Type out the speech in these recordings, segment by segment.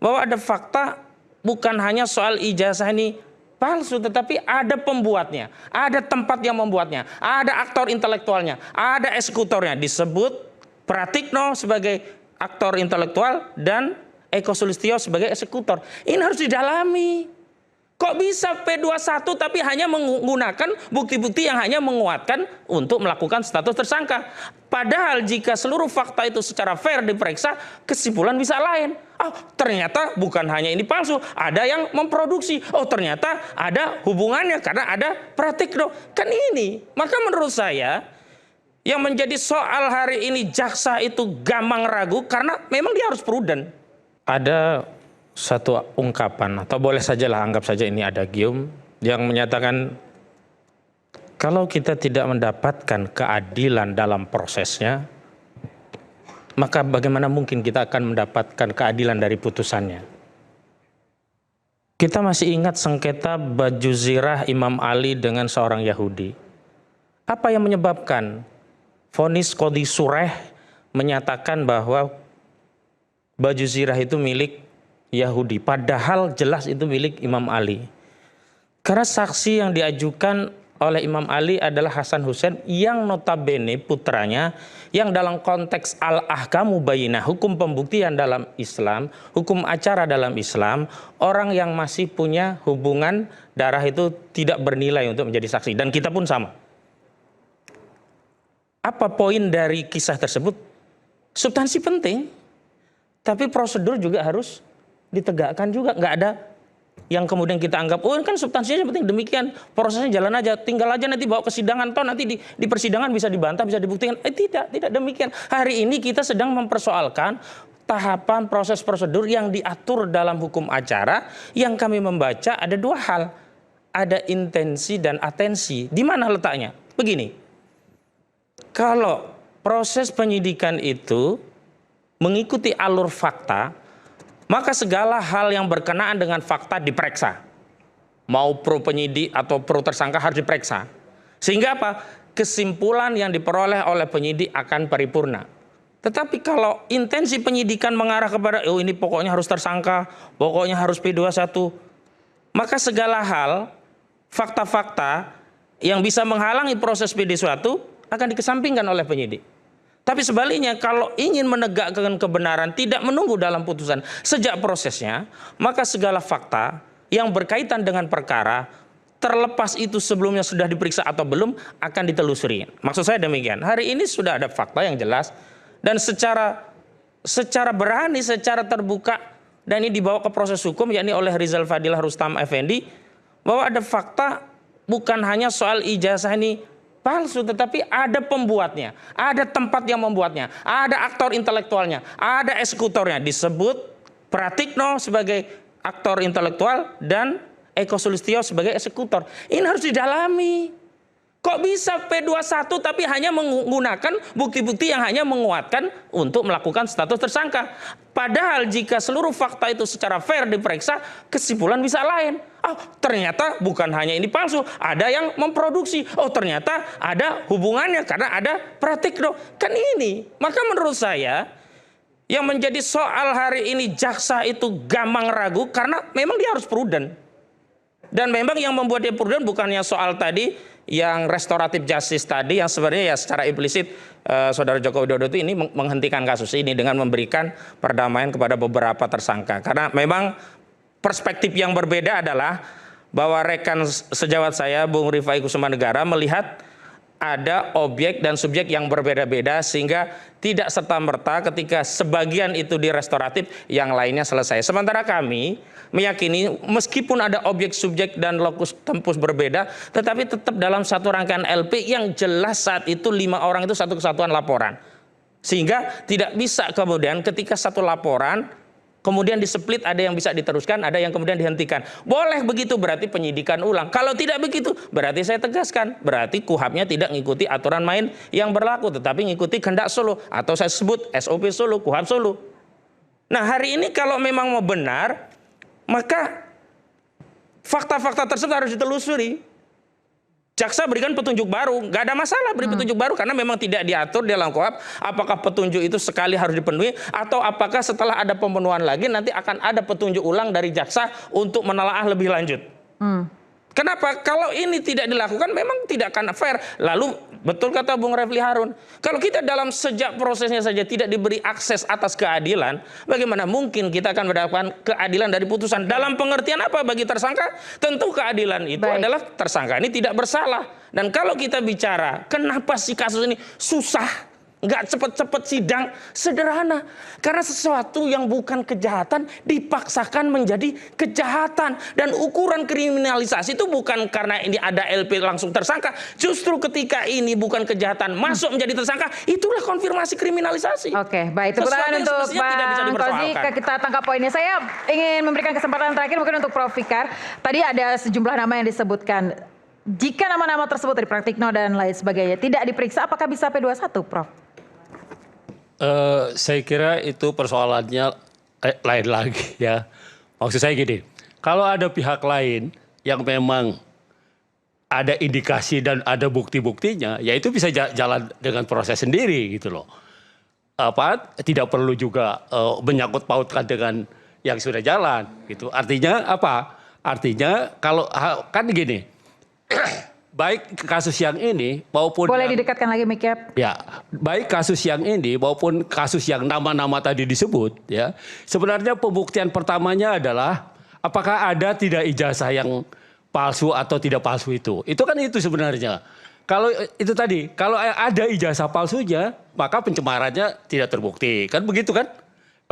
bahwa ada fakta bukan hanya soal ijazah ini palsu, tetapi ada pembuatnya, ada tempat yang membuatnya, ada aktor intelektualnya, ada eksekutornya. Disebut Pratikno sebagai aktor intelektual dan Eko Sulistyo sebagai eksekutor. Ini harus didalami. Kok bisa P21 tapi hanya menggunakan bukti-bukti yang hanya menguatkan untuk melakukan status tersangka. Padahal jika seluruh fakta itu secara fair diperiksa, kesimpulan bisa lain. Oh, ternyata bukan hanya ini palsu, ada yang memproduksi. Oh, ternyata ada hubungannya karena ada Pratikno. Kan ini. Maka menurut saya yang menjadi soal hari ini jaksa itu gampang ragu karena memang dia harus prudent. Ada satu ungkapan, atau boleh sajalah anggap saja ini adagium, yang menyatakan kalau kita tidak mendapatkan keadilan dalam prosesnya, maka bagaimana mungkin kita akan mendapatkan keadilan dari putusannya. Kita masih ingat sengketa baju zirah Imam Ali dengan seorang Yahudi. Apa yang menyebabkan vonis Qadhi Shureh menyatakan bahwa baju zirah itu milik Yahudi, padahal jelas itu milik Imam Ali. Karena saksi yang diajukan oleh Imam Ali adalah Hasan Hussein yang notabene putranya, yang dalam konteks al-ahkamu bayyinah, hukum pembuktian dalam Islam, hukum acara dalam Islam, orang yang masih punya hubungan darah itu tidak bernilai untuk menjadi saksi. Dan kita pun sama. Apa poin dari kisah tersebut? Substansi penting, tapi prosedur juga harus ditegakkan juga. Nggak ada yang kemudian kita anggap, oh kan substansinya penting, demikian prosesnya jalan aja, tinggal aja nanti bawa ke sidangan, toh nanti di persidangan bisa dibantah, bisa dibuktikan. Tidak demikian. Hari ini kita sedang mempersoalkan tahapan proses prosedur yang diatur dalam hukum acara. Yang kami membaca ada dua hal, ada intensi dan atensi. Di mana letaknya? Begini, kalau proses penyidikan itu mengikuti alur fakta, maka segala hal yang berkenaan dengan fakta diperiksa. Mau pro penyidik atau pro tersangka harus diperiksa. Sehingga apa? Kesimpulan yang diperoleh oleh penyidik akan paripurna. Tetapi kalau intensi penyidikan mengarah kepada, oh ini pokoknya harus tersangka, pokoknya harus P21, maka segala hal, fakta-fakta yang bisa menghalangi proses P21 akan dikesampingkan oleh penyidik. Tapi sebaliknya, kalau ingin menegakkan kebenaran tidak menunggu dalam putusan sejak prosesnya, maka segala fakta yang berkaitan dengan perkara, terlepas itu sebelumnya sudah diperiksa atau belum, akan ditelusuri. Maksud saya demikian. Hari ini sudah ada fakta yang jelas dan secara berani, secara terbuka, dan ini dibawa ke proses hukum, yakni oleh Rizal Fadilah Rustam Effendi, bahwa ada fakta bukan hanya soal ijazah ini palsu, tetapi ada pembuatnya, ada tempat yang membuatnya, ada aktor intelektualnya, ada eksekutornya. Disebut Pratikno sebagai aktor intelektual dan Eko Sulistyo sebagai eksekutor. Ini harus didalami. Kok bisa P21 tapi hanya menggunakan bukti-bukti yang hanya menguatkan untuk melakukan status tersangka. Padahal jika seluruh fakta itu secara fair diperiksa, kesimpulan bisa lain. Oh, ternyata bukan hanya ini palsu, ada yang memproduksi. Oh, ternyata ada hubungannya karena ada Pratikno. Kan ini. Maka menurut saya yang menjadi soal hari ini jaksa itu gampang ragu karena memang dia harus prudent. Dan memang yang membuat dia prudent bukannya soal tadi yang restoratif justice tadi, yang sebenarnya ya secara implisit Saudara Joko Widodo ini menghentikan kasus ini dengan memberikan perdamaian kepada beberapa tersangka. Karena memang perspektif yang berbeda adalah bahwa rekan sejawat saya Bung Rifai Kusumanegara melihat ada objek dan subjek yang berbeda-beda sehingga tidak serta-merta ketika sebagian itu di restoratif yang lainnya selesai. Sementara kami meyakini meskipun ada objek, subjek dan lokus tempus berbeda, tetapi tetap dalam satu rangkaian LP yang jelas saat itu 5 orang itu satu kesatuan laporan. Sehingga tidak bisa kemudian ketika satu laporan kemudian diseplit, ada yang bisa diteruskan, ada yang kemudian dihentikan. Boleh begitu berarti penyidikan ulang. Kalau tidak begitu berarti saya tegaskan, berarti KUHAP-nya tidak mengikuti aturan main yang berlaku, tetapi mengikuti kehendak Solo atau saya sebut SOP Solo, KUHAP Solo. Nah hari ini kalau memang mau benar, maka fakta-fakta tersebut harus ditelusuri. jaksa berikan petunjuk baru, nggak ada masalah beri petunjuk baru karena memang tidak diatur di dalam KUHP apakah petunjuk itu sekali harus dipenuhi atau apakah setelah ada pemenuhan lagi nanti akan ada petunjuk ulang dari jaksa untuk menelaah lebih lanjut. Kenapa? Kalau ini tidak dilakukan memang tidak akan fair. Lalu betul kata Bung Refli Harun, kalau kita dalam sejak prosesnya saja tidak diberi akses atas keadilan, bagaimana mungkin kita akan mendapatkan keadilan dari putusan? Dalam pengertian apa bagi tersangka? Tentu keadilan itu adalah tersangka ini tidak bersalah. Dan kalau kita bicara kenapa sih kasus ini susah, nggak cepet-cepet sidang, sederhana. Karena sesuatu yang bukan kejahatan dipaksakan menjadi kejahatan. Dan ukuran kriminalisasi itu bukan karena ini ada LP langsung tersangka. Justru ketika ini bukan kejahatan masuk menjadi tersangka, itulah konfirmasi kriminalisasi. Oke, baik. Tepuk tangan untuk Bang Kozi. Kita tangkap poinnya. Saya ingin memberikan kesempatan terakhir mungkin untuk Prof. Fikar. Tadi ada sejumlah nama yang disebutkan. Jika nama-nama tersebut dari Praktikno dan lain sebagainya tidak diperiksa, apakah bisa P21, Prof? Saya kira itu persoalannya lain lagi ya. Maksud saya gini, kalau ada pihak lain yang memang ada indikasi dan ada bukti-buktinya, ya itu bisa jalan dengan proses sendiri gitu loh. Tidak perlu juga menyangkut pautkan dengan yang sudah jalan gitu. Artinya apa? Artinya kalau kan gini, baik kasus yang ini maupun boleh didekatkan lagi mic-nya. Ya, baik kasus yang ini maupun kasus yang nama-nama tadi disebut ya. Sebenarnya pembuktian pertamanya adalah apakah ada tidak ijazah yang palsu atau tidak palsu itu. Itu kan itu sebenarnya. Kalau itu tadi, kalau ada ijazah palsunya, maka pencemarannya tidak terbukti. Kan begitu kan?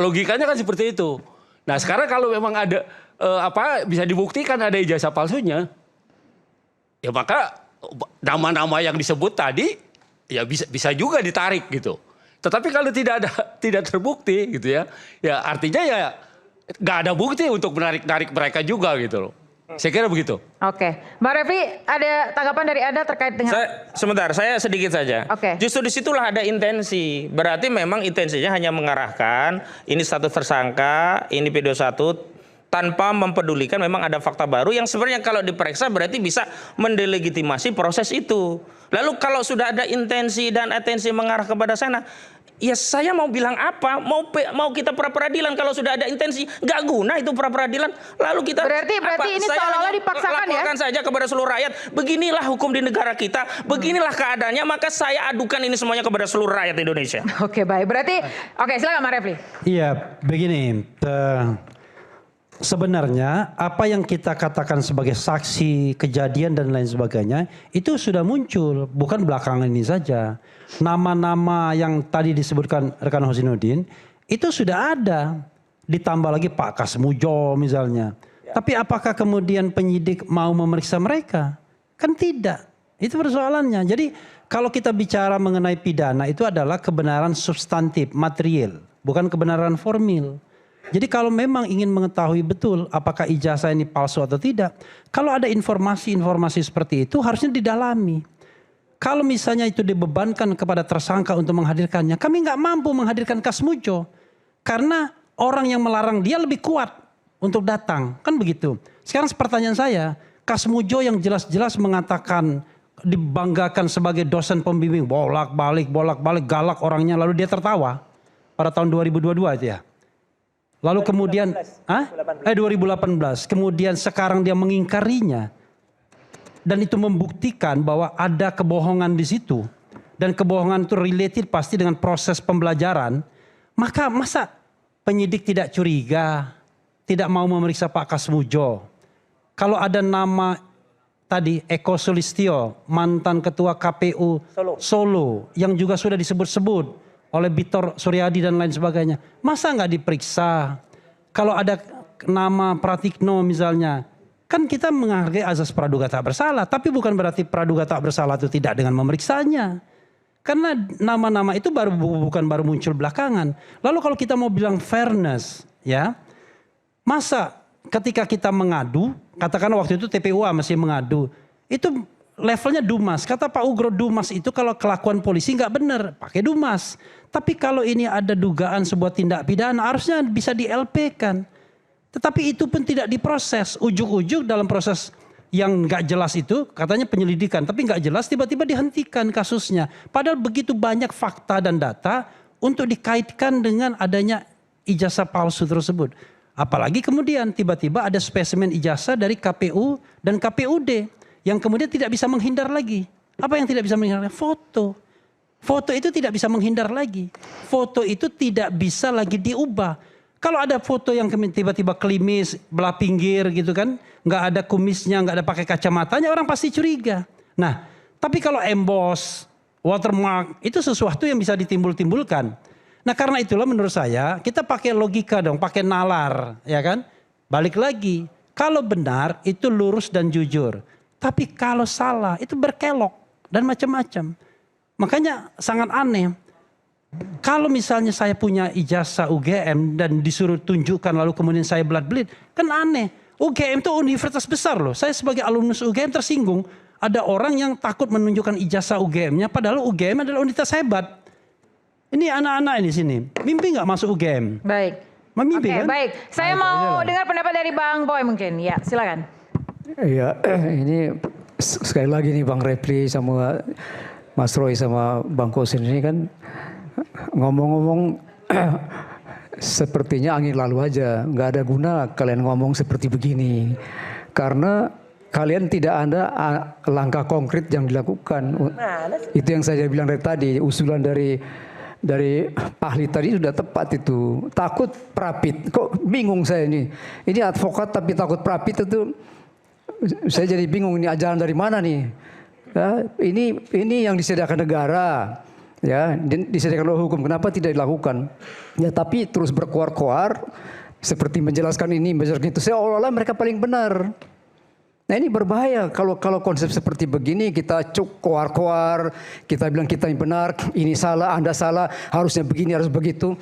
Logikanya kan seperti itu. Nah, sekarang kalau memang ada bisa dibuktikan ada ijazah palsunya, ya maka nama-nama yang disebut tadi ya bisa juga ditarik gitu. Tetapi kalau tidak terbukti gitu ya, ya artinya ya nggak ada bukti untuk menarik mereka juga gitu loh. Saya kira begitu. Oke, Mbak Refli, ada tanggapan dari Anda terkait dengan? Saya sedikit saja. Justru disitulah ada intensi. Berarti memang intensinya hanya mengarahkan ini status tersangka, ini P21. Tanpa mempedulikan memang ada fakta baru yang sebenarnya kalau diperiksa berarti bisa mendelegitimasi proses itu. Lalu kalau sudah ada intensi dan atensi mengarah kepada sana, ya saya mau bilang apa? Mau kita pra-peradilan kalau sudah ada intensi, nggak guna itu pra-peradilan. Lalu kita berarti ini seolah-olah dipaksakan ya? Laporkan saja kepada seluruh rakyat, beginilah hukum di negara kita, beginilah keadaannya, maka saya adukan ini semuanya kepada seluruh rakyat Indonesia. Oke, baik. Berarti, oke, silakan Mbak Refli. Iya, begini. Sebenarnya apa yang kita katakan sebagai saksi kejadian dan lain sebagainya itu sudah muncul, bukan belakangan ini saja. Nama-nama yang tadi disebutkan rekan Husainuddin itu sudah ada, ditambah lagi Pak Kasmujo misalnya. Tapi apakah kemudian penyidik mau memeriksa mereka? Kan tidak. Itu persoalannya. Jadi kalau kita bicara mengenai pidana itu adalah kebenaran substantif, material, bukan kebenaran formil. Jadi kalau memang ingin mengetahui betul apakah ijazah ini palsu atau tidak, kalau ada informasi-informasi seperti itu harusnya didalami. Kalau misalnya itu dibebankan kepada tersangka untuk menghadirkannya, kami nggak mampu menghadirkan Kasmujo. Karena orang yang melarang dia lebih kuat untuk datang, kan begitu. Sekarang pertanyaan saya, Kasmujo yang jelas-jelas mengatakan dibanggakan sebagai dosen pembimbing, bolak-balik galak orangnya, lalu dia tertawa pada tahun 2022 itu ya. Lalu kemudian 2018, kemudian sekarang dia mengingkarinya. Dan itu membuktikan bahwa ada kebohongan di situ. Dan kebohongan itu related pasti dengan proses pembelajaran. Maka masa penyidik tidak curiga, tidak mau memeriksa Pak Kasmujo. Kalau ada nama tadi Eko Sulistyo, mantan ketua KPU Solo yang juga sudah disebut-sebut oleh Bitor Suryadi dan lain sebagainya. Masa nggak diperiksa? Kalau ada nama Pratikno misalnya, kan kita menghargai azas praduga tak bersalah. Tapi bukan berarti praduga tak bersalah itu tidak dengan memeriksanya. Karena nama-nama itu bukan baru muncul belakangan. Lalu kalau kita mau bilang fairness, ya, masa ketika kita mengadu, katakan waktu itu TPUA masih mengadu, itu levelnya Dumas. Kata Pak Ugro, Dumas itu kalau kelakuan polisi nggak benar, pakai Dumas. Tapi kalau ini ada dugaan sebuah tindak pidana, harusnya bisa di LP kan. Tetapi itu pun tidak diproses. Ujuk-ujuk dalam proses yang nggak jelas itu katanya penyelidikan, tapi nggak jelas tiba-tiba dihentikan kasusnya. Padahal begitu banyak fakta dan data untuk dikaitkan dengan adanya ijazah palsu tersebut. Apalagi kemudian tiba-tiba ada spesimen ijazah dari KPU dan KPUD yang kemudian tidak bisa menghindar lagi. Apa yang tidak bisa menghindar? Foto. Foto itu tidak bisa menghindar lagi. Foto itu tidak bisa lagi diubah. Kalau ada foto yang tiba-tiba klimis, belah pinggir gitu kan, nggak ada kumisnya, nggak ada pakai kacamatanya, orang pasti curiga. Nah, tapi kalau emboss, watermark, itu sesuatu yang bisa ditimbul-timbulkan. Nah, karena itulah menurut saya kita pakai logika dong, pakai nalar, ya kan? Balik lagi, kalau benar itu lurus dan jujur. Tapi kalau salah itu berkelok dan macam-macam. Makanya sangat aneh. Kalau misalnya saya punya ijazah UGM dan disuruh tunjukkan lalu kemudian saya belat-belit, kan aneh. UGM itu universitas besar loh. Saya sebagai alumnus UGM tersinggung. Ada orang yang takut menunjukkan ijazah UGM-nya padahal UGM adalah universitas hebat. Ini anak-anak ini sini. Mimpi nggak masuk UGM? Baik. Mimpi Oke, kan? baik. Saya mau dengar pendapat dari Bang Boy mungkin. Ya, silakan. Iya, ini sekali lagi nih Bang Repli sama Mas Roy sama Bang Kosin ini kan ngomong-ngomong sepertinya angin lalu aja, nggak ada guna kalian ngomong seperti begini karena kalian tidak ada langkah konkret yang dilakukan. Itu yang saya bilang dari tadi, usulan dari ahli tadi sudah tepat itu. Takut prapit, kok bingung saya ini. Ini advokat tapi takut prapit itu, saya jadi bingung ini ajaran dari mana nih? Ya, ini yang disediakan negara. Ya, disediakan oleh hukum, kenapa tidak dilakukan? Ya, tapi terus berkoar-koar seperti menjelaskan ini, menjelaskan itu, seolah-olah mereka paling benar. Nah, ini berbahaya kalau konsep seperti begini kita koar-koar, kita bilang kita yang benar, ini salah, Anda salah, harusnya begini, harus begitu.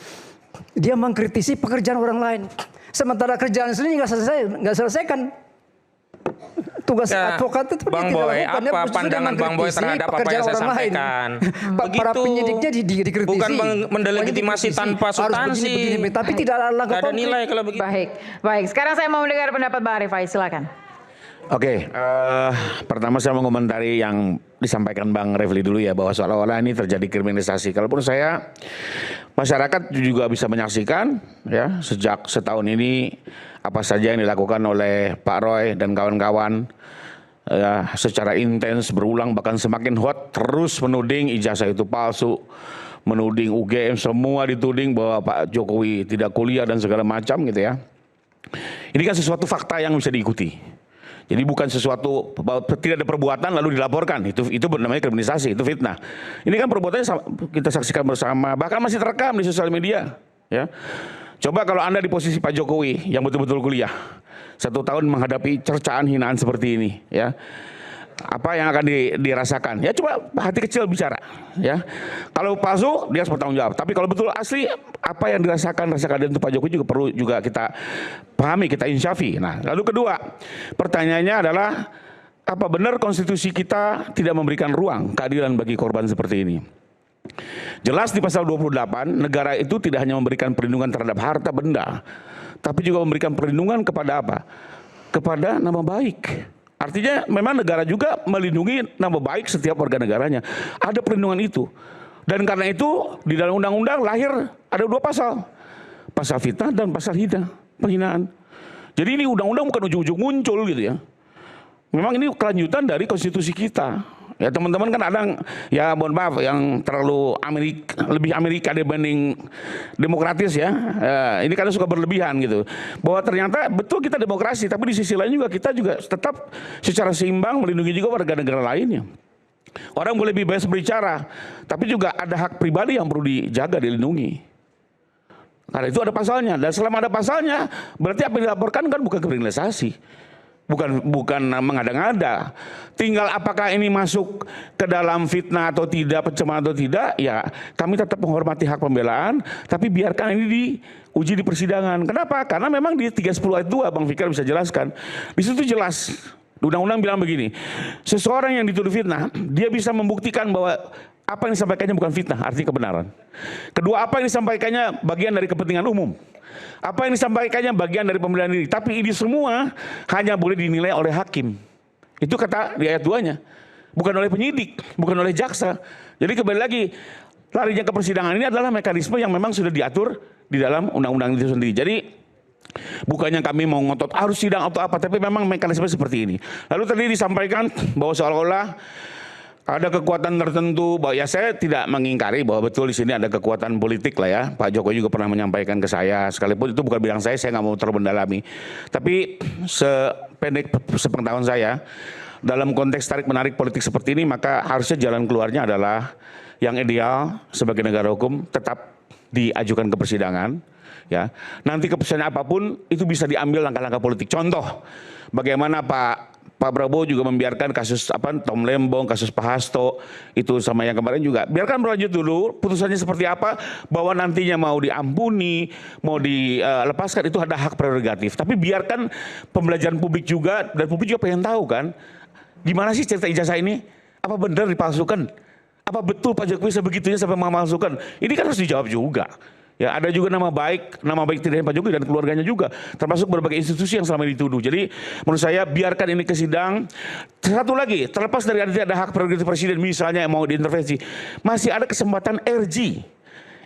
Dia mengkritisi pekerjaan orang lain. Sementara kerjaan sendiri nggak selesaikan. Tugas advokat itu Bang Boy, apa pandangan Bang Boy terhadap apa yang saya sampaikan? Para penyidiknya dikritisi. Bukan mendelegitimasi tanpa substansi. Tapi tidak ada langkah ada nilai kalau begitu. Baik. Sekarang saya mau mendengar pendapat Bang Rifai, silakan. Oke, pertama saya mau komentari yang disampaikan Bang Refli dulu ya, bahwa seolah-olah ini terjadi kriminalisasi. Kalaupun saya, masyarakat juga bisa menyaksikan ya sejak setahun ini apa saja yang dilakukan oleh Pak Roy dan kawan-kawan ya, secara intens berulang bahkan semakin hot, terus menuding ijazah itu palsu, menuding UGM, semua dituding bahwa Pak Jokowi tidak kuliah dan segala macam gitu ya. Ini kan sesuatu fakta yang bisa diikuti. Jadi bukan sesuatu tidak ada perbuatan lalu dilaporkan, itu namanya kriminalisasi, itu fitnah. Ini kan perbuatannya kita saksikan bersama, bahkan masih terekam di sosial media. Ya, coba kalau Anda di posisi Pak Jokowi yang betul-betul kuliah, 1 tahun menghadapi cercaan hinaan seperti ini, ya, apa yang akan dirasakan? Ya coba hati kecil bicara, ya. Kalau palsu dia harus bertanggung jawab. Tapi kalau betul asli, apa yang dirasakan rasa keadilan untuk Pak Jokowi juga perlu juga kita pahami, kita insyafi. Nah, lalu kedua, pertanyaannya adalah apa benar konstitusi kita tidak memberikan ruang keadilan bagi korban seperti ini? Jelas di pasal 28, negara itu tidak hanya memberikan perlindungan terhadap harta benda, tapi juga memberikan perlindungan kepada apa? Kepada nama baik. Artinya memang negara juga melindungi nama baik setiap warga negaranya. Ada perlindungan itu. Dan karena itu di dalam undang-undang lahir ada 2 pasal. Pasal fitnah dan pasal penghinaan. Jadi ini undang-undang bukan ujung-ujung muncul gitu ya. Memang ini kelanjutan dari konstitusi kita. Ya teman-teman kan ada, ya mohon maaf, yang terlalu lebih Amerika dibanding demokratis ya. Ini kadang suka berlebihan gitu. Bahwa ternyata betul kita demokrasi, tapi di sisi lain juga kita juga tetap secara seimbang melindungi juga warga negara lainnya. Orang boleh bebas berbicara, tapi juga ada hak pribadi yang perlu dijaga, dilindungi. Karena itu ada pasalnya, dan selama ada pasalnya, berarti apa yang dilaporkan kan bukan kriminalisasi. Bukan mengada-ngada. Tinggal apakah ini masuk ke dalam fitnah atau tidak, pencemaran atau tidak, ya kami tetap menghormati hak pembelaan, tapi biarkan ini diuji di persidangan. Kenapa? Karena memang di 310 ayat 2, Bang Fikar bisa jelaskan. Di situ jelas, undang-undang bilang begini, seseorang yang dituduh fitnah, dia bisa membuktikan bahwa apa yang disampaikannya bukan fitnah, artinya kebenaran. Kedua, apa yang disampaikannya bagian dari kepentingan umum. Apa yang disampaikannya bagian dari pembelaan diri. Tapi ini semua hanya boleh dinilai oleh hakim. Itu kata di ayat 2-nya. Bukan oleh penyidik, bukan oleh jaksa. Jadi kembali lagi, larinya ke persidangan ini adalah mekanisme yang memang sudah diatur di dalam undang-undang itu sendiri. Jadi bukannya kami mau ngotot harus sidang atau apa, tapi memang mekanisme seperti ini. Lalu tadi disampaikan bahwa seolah-olah ada kekuatan tertentu, bahwa ya saya tidak mengingkari bahwa betul di sini ada kekuatan politik lah ya. Pak Jokowi juga pernah menyampaikan ke saya, sekalipun itu bukan bidang saya nggak mau terlalu mendalami. Tapi sependek sepengetahuan saya, dalam konteks tarik-menarik politik seperti ini, maka harusnya jalan keluarnya adalah yang ideal sebagai negara hukum tetap diajukan ke persidangan. Ya, nanti keputusannya apapun itu bisa diambil langkah-langkah politik. Contoh, bagaimana Pak Prabowo juga membiarkan kasus Tom Lembong, kasus Pak Hasto, itu sama yang kemarin juga. Biarkan berlanjut dulu, putusannya seperti apa, bahwa nantinya mau diampuni, mau dilepaskan, itu ada hak prerogatif. Tapi biarkan pembelajaran publik juga, dan publik juga pengen tahu kan, gimana sih cerita ijazah ini? Apa benar dipalsukan? Apa betul Pak Jokowi sebegitunya sampai memalsukan? Ini kan harus dijawab juga. Ya, ada juga nama baik tidak hanya Pak Jokowi dan keluarganya juga, termasuk berbagai institusi yang selama ini dituduh. Jadi menurut saya biarkan ini ke sidang. Satu lagi, terlepas dari ada hak prerogatif presiden misalnya yang mau diintervensi, masih ada kesempatan RG.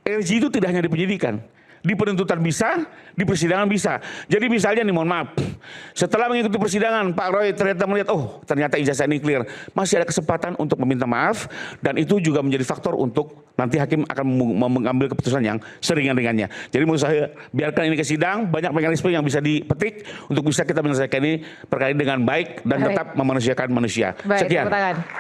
RG itu tidak hanya di penyidikan, di penuntutan bisa, di persidangan bisa. Jadi misalnya nih, mohon maaf, setelah mengikuti persidangan Pak Roy ternyata melihat, oh ternyata ijazah ini clear, masih ada kesempatan untuk meminta maaf, dan itu juga menjadi faktor untuk nanti hakim akan mengambil keputusan yang seringan-ringannya. Jadi menurut saya biarkan ini ke sidang, banyak mekanisme yang bisa dipetik untuk bisa kita menyelesaikan ini perkara ini dengan baik dan tetap memanusiakan manusia. Baik, Sekian.